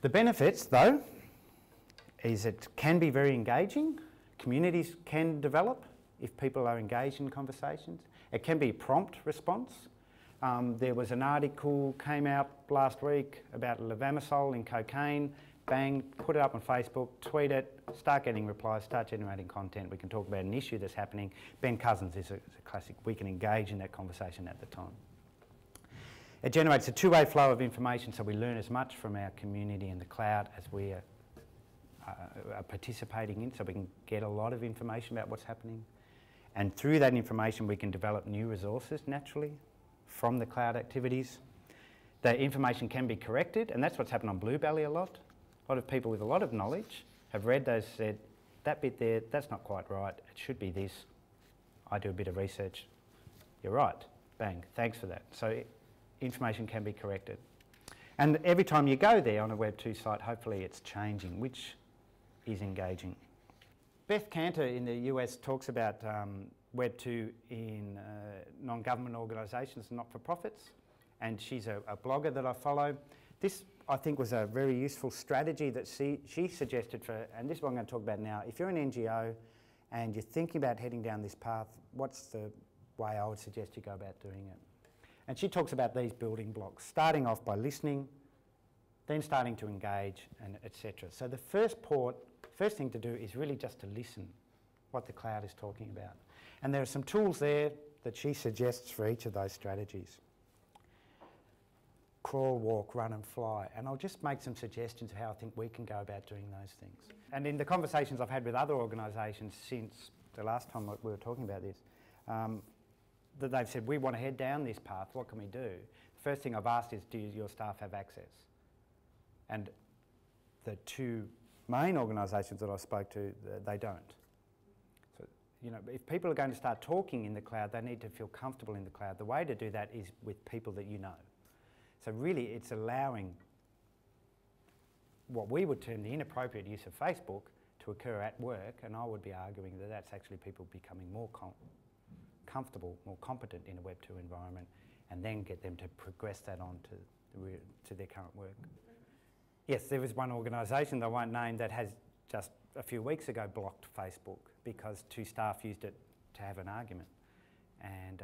The benefits, though, is it can be very engaging. Communities can develop if people are engaged in conversations. It can be a prompt response. There was an article came out last week about levamisole in cocaine. Bang, put it up on Facebook, tweet it, start getting replies, start generating content. We can talk about an issue that's happening. Ben Cousins is a classic. We can engage in that conversation at the time. It generates a two-way flow of information, so we learn as much from our community in the cloud as we are participating in, so we can get a lot of information about what's happening. And through that information, we can develop new resources naturally from the cloud activities. The information can be corrected, and that's what's happened on Bluebelly a lot. A lot of people with a lot of knowledge have read those, said, that bit there, that's not quite right, it should be this. I do a bit of research, you're right, bang, thanks for that. So information can be corrected. And every time you go there on a Web 2 site, hopefully it's changing, which is engaging. Beth Cantor in the US talks about Web 2 in non-government organisations and not-for-profits, and she's a blogger that I follow. This, I think, was a very useful strategy that she suggested for, and this is what I'm going to talk about now. If you're an NGO and you're thinking about heading down this path, what's the way I would suggest you go about doing it? And she talks about these building blocks, starting off by listening, then starting to engage, and etc. So the first thing to do is really just to listen what the cloud is talking about. And there are some tools there that she suggests for each of those strategies. Crawl, walk, run and fly. And I'll just make some suggestions of how I think we can go about doing those things. And in the conversations I've had with other organisations since the last time we were talking about this, that they've said, we want to head down this path, what can we do? The first thing I've asked is, do your staff have access? And the two main organisations that I spoke to, they don't. So, you know, if people are going to start talking in the cloud, they need to feel comfortable in the cloud. The way to do that is with people that you know. So really it's allowing what we would term the inappropriate use of Facebook to occur at work, and I would be arguing that that's actually people becoming more comfortable, more competent in a Web 2 environment, and then get them to progress that on to their current work. Yes, there was one organisation that I won't name that has just a few weeks ago blocked Facebook because two staff used it to have an argument. And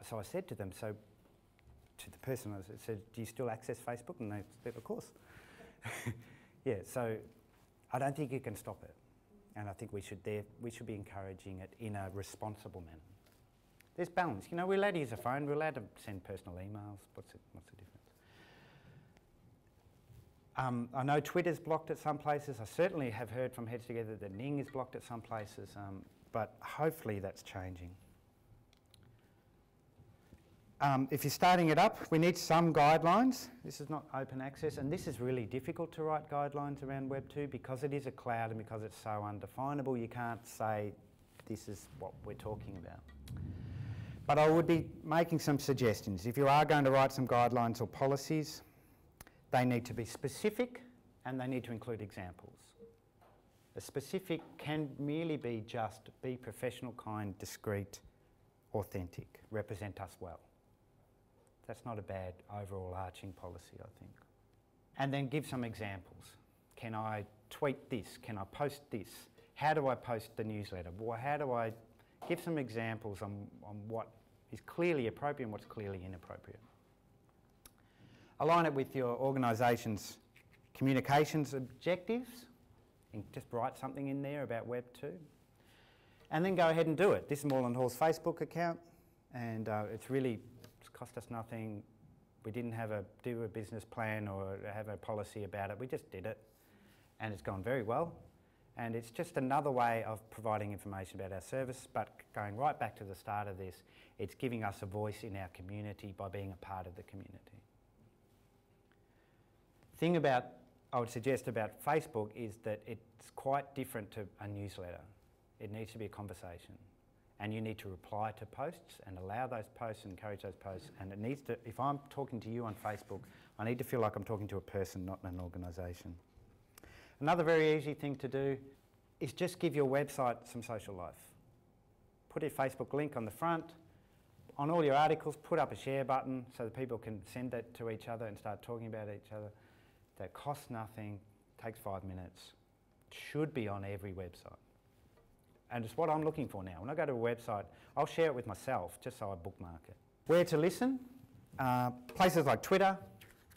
so I said to them, to the person, I said, do you still access Facebook? And they said, of course. Yeah, so I don't think you can stop it. And I think we should be encouraging it in a responsible manner. There's balance. You know, we're allowed to use a phone, we're allowed to send personal emails. What's the difference? I know Twitter's blocked at some places. I certainly have heard from Heads Together that Ning is blocked at some places, but hopefully that's changing. If you're starting it up, we need some guidelines. This is not open access, and this is really difficult to write guidelines around Web 2 because it is a cloud and because it's so undefinable. You can't say this is what we're talking about. But I would be making some suggestions. If you are going to write some guidelines or policies, they need to be specific and they need to include examples. A specific can merely be just be professional, kind, discreet, authentic, represent us well. That's not a bad overall arching policy, I think. And then give some examples. Can I tweet this? Can I post this? How do I post the newsletter? Well, how do I give some examples on what is clearly appropriate and what's clearly inappropriate? Align it with your organisation's communications objectives, and just write something in there about Web 2. And then go ahead and do it. This is Moreland Hall's Facebook account, and it's cost us nothing. We didn't do a business plan or have a policy about it. We just did it, and it's gone very well. And it's just another way of providing information about our service, but going right back to the start of this, it's giving us a voice in our community by being a part of the community. Thing I would suggest about Facebook is that it's quite different to a newsletter. It needs to be a conversation. And you need to reply to posts and allow those posts and encourage those posts. And it needs to, if I'm talking to you on Facebook, I need to feel like I'm talking to a person, not an organisation. Another very easy thing to do is just give your website some social life. Put a Facebook link on the front. on all your articles, put up a share button so that people can send that to each other and start talking about each other. That costs nothing, takes 5 minutes. It should be on every website. And it's what I'm looking for now. When I go to a website, I'll share it with myself just so I bookmark it. Where to listen? Places like Twitter,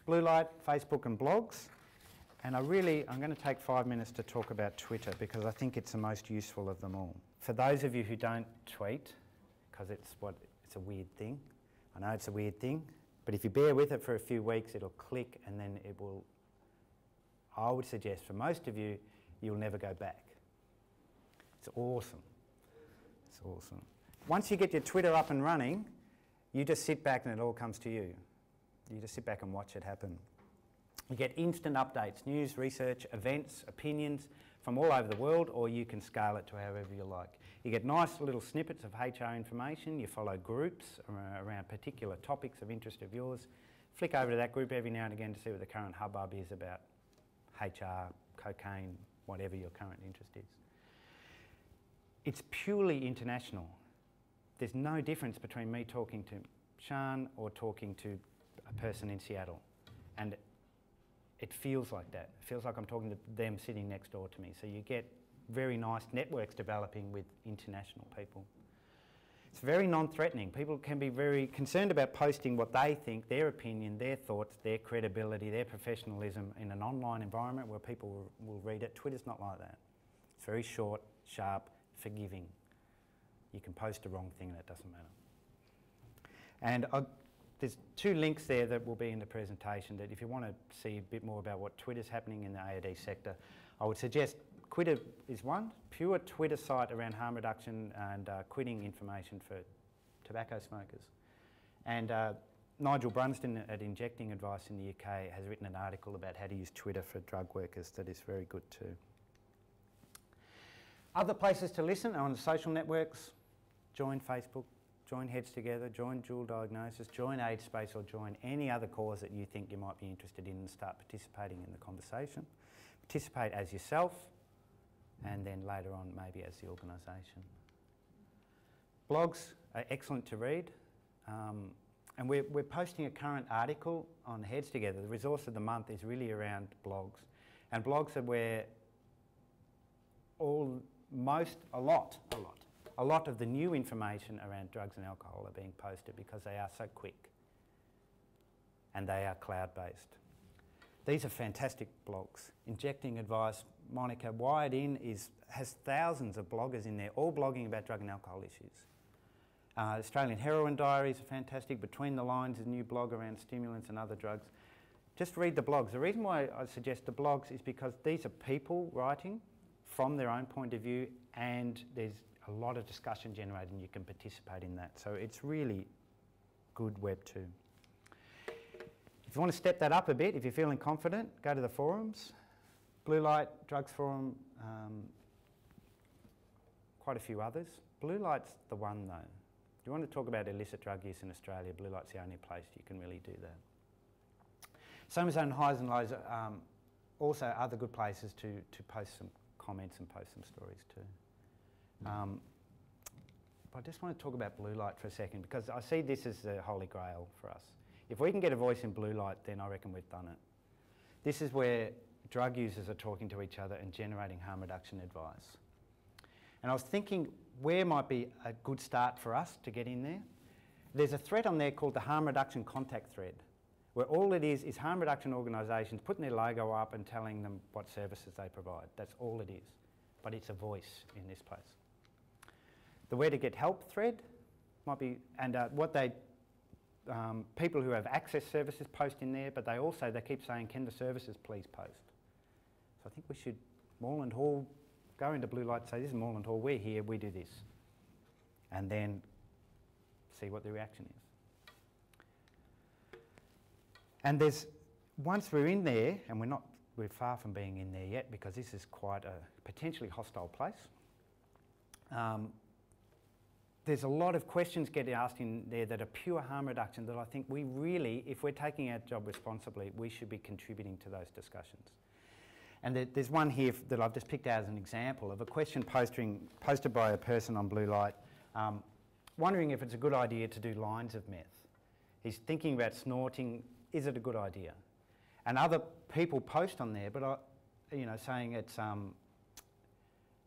Blue Light, Facebook and blogs. And I'm going to take 5 minutes to talk about Twitter because I think it's the most useful of them all. For those of you who don't tweet, because it's a weird thing. I know it's a weird thing, but if you bear with it for a few weeks, it'll click and then it will, I would suggest for most of you, you'll never go back. It's awesome. It's awesome. Once you get your Twitter up and running, you just sit back and it all comes to you. You just sit back and watch it happen. You get instant updates, news, research, events, opinions from all over the world, or you can scale it to however you like. You get nice little snippets of HR information. You follow groups around particular topics of interest of yours. Flick over to that group every now and again to see what the current hubbub is about HR, cocaine, whatever your current interest is. It's purely international. There's no difference between me talking to Sean or talking to a person in Seattle. And it feels like that. It feels like I'm talking to them sitting next door to me. So you get very nice networks developing with international people. It's very non-threatening. People can be very concerned about posting what they think, their opinion, their thoughts, their credibility, their professionalism in an online environment where people will read it. Twitter's not like that. It's very short, sharp, forgiving. You can post the wrong thing and it doesn't matter. And there's 2 links there that will be in the presentation that if you want to see a bit more about what Twitter's happening in the ARD sector, I would suggest Quitter is one, pure Twitter site around harm reduction and quitting information for tobacco smokers. And Nigel Brunston at Injecting Advice in the UK has written an article about how to use Twitter for drug workers that is very good too. Other places to listen are on the social networks. Join Facebook, join Heads Together, join Dual Diagnosis, join AIDS Space or join any other cause that you think you might be interested in and start participating in the conversation. Participate as yourself and then later on maybe as the organisation. Blogs are excellent to read and we're posting a current article on Heads Together. The resource of the month is really around blogs, and blogs are where a lot of the new information around drugs and alcohol are being posted because they are so quick and they are cloud-based. These are fantastic blogs. Injecting Advice, Monica, Wired In has thousands of bloggers in there, all blogging about drug and alcohol issues. Australian Heroin Diaries are fantastic. Between the Lines is a new blog around stimulants and other drugs. Just read the blogs. The reason why I suggest the blogs is because these are people writing from their own point of view and there's a lot of discussion generated and you can participate in that. So it's really good Web 2. If you want to step that up a bit, if you're feeling confident, go to the forums. Blue Light, Drugs Forum, quite a few others. Blue Light's the one though. If you want to talk about illicit drug use in Australia, Blue Light's the only place you can really do that. Same as on highs and lows, also other good places to post some comments and post some stories too. But I just want to talk about Blue Light for a second because I see this as the holy grail for us. If we can get a voice in Blue Light, then I reckon we've done it. This is where drug users are talking to each other and generating harm reduction advice. And I was thinking where might be a good start for us to get in there. There's a thread on there called the Harm Reduction Contact Thread, where all it is harm reduction organisations putting their logo up and telling them what services they provide. That's all it is. But it's a voice in this place. The Where to Get Help thread might be, and what they, people who have access services post in there, but they keep saying, can the services please post? So I think we should, Moreland Hall, go into Blue Light and say, this is Moreland Hall, we're here, we do this. And then see what the reaction is. And there's, once we're in there, and we're far from being in there yet because this is quite a potentially hostile place. There's a lot of questions getting asked in there that are pure harm reduction that I think we really, if we're taking our job responsibly, we should be contributing to those discussions. And there's one here that I've just picked out as an example of a question posted by a person on Blue Light wondering if it's a good idea to do lines of meth. He's thinking about snorting. Is it a good idea? And other people post on there, but saying it's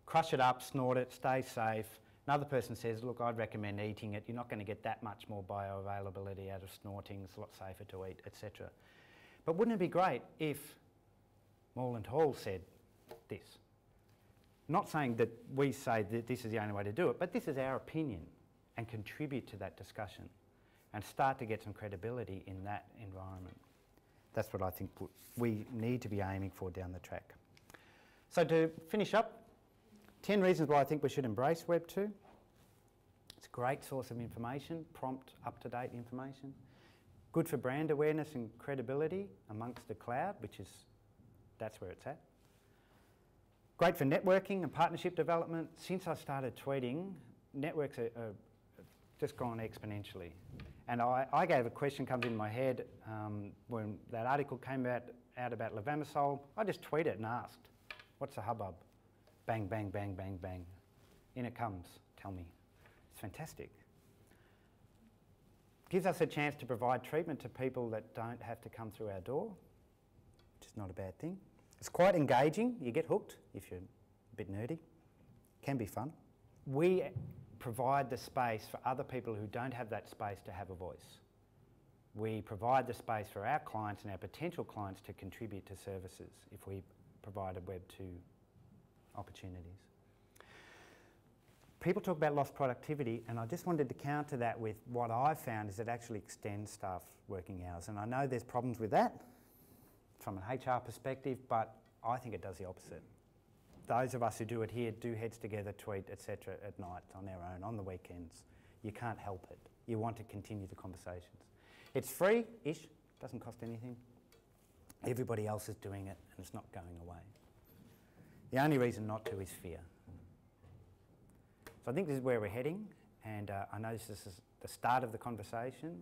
crush it up, snort it, stay safe. Another person says, look, I'd recommend eating it. You're not going to get that much more bioavailability out of snorting. It's a lot safer to eat, etc. But wouldn't it be great if Moreland Hall said this? Not saying that we say that this is the only way to do it, but this is our opinion, and contribute to that discussion and start to get some credibility in that environment. That's what I think we need to be aiming for down the track. So to finish up, 10 reasons why I think we should embrace Web 2. It's a great source of information, prompt, up-to-date information. Good for brand awareness and credibility amongst the cloud, that's where it's at. Great for networking and partnership development. Since I started tweeting, networks are just gone exponentially. And I gave a question comes in my head when that article came out about levamisole. I just tweeted and asked, what's the hubbub? Bang, bang, bang, bang, bang. In it comes, tell me. It's fantastic. Gives us a chance to provide treatment to people that don't have to come through our door, which is not a bad thing. It's quite engaging. You get hooked if you're a bit nerdy. Can be fun. We provide the space for other people who don't have that space to have a voice. We provide the space for our clients and our potential clients to contribute to services if we provide a Web 2 opportunities. People talk about lost productivity, and I just wanted to counter that with what I've found is it actually extends staff working hours. And I know there's problems with that from an HR perspective, but I think it does the opposite. Those of us who do it here do heads together, tweet, etc. at night on our own, on the weekends. You can't help it. You want to continue the conversations. It's free-ish, doesn't cost anything. Everybody else is doing it and it's not going away. The only reason not to is fear. So I think this is where we're heading, and I know this is the start of the conversation.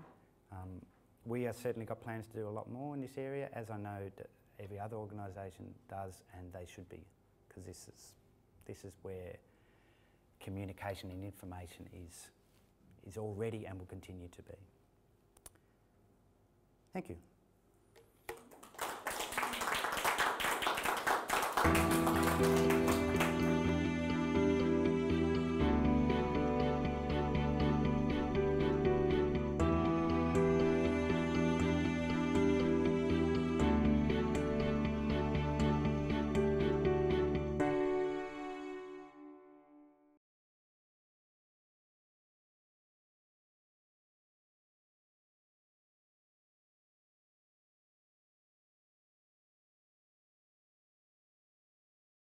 We have certainly got plans to do a lot more in this area, as I know that every other organisation does, and they should be, because this is where communication and information is already and will continue to be. Thank you.